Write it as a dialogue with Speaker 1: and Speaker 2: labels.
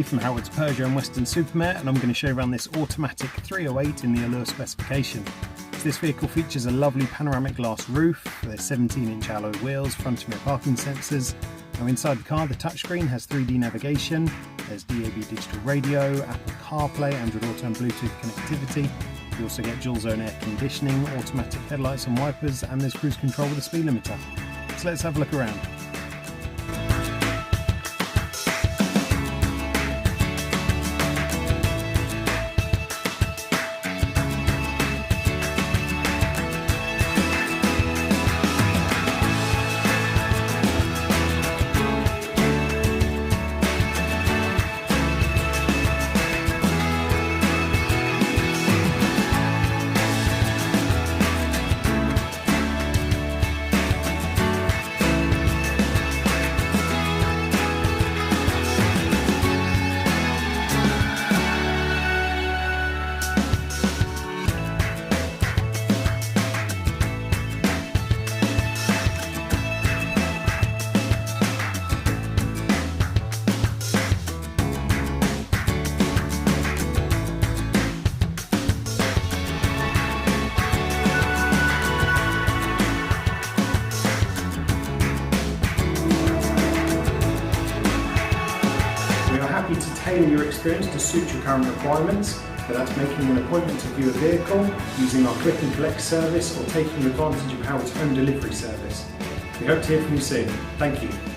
Speaker 1: Andy from Howard's Peugeot and Western Supermare, and I'm going to show you around this automatic 308 in the Allure specification. So this vehicle features a lovely panoramic glass roof, there's 17-inch alloy wheels, front and rear parking sensors. Now inside the car, the touchscreen has 3D navigation, there's DAB digital radio, Apple CarPlay, Android Auto and Bluetooth connectivity. You also get dual zone air conditioning, automatic headlights and wipers, and there's cruise control with a speed limiter. So let's have a look around. Happy to tailor your experience to suit your current requirements, whether that's making an appointment to view a vehicle, using our click and collect service, or taking advantage of Howard's home delivery service. We hope to hear from you soon. Thank you.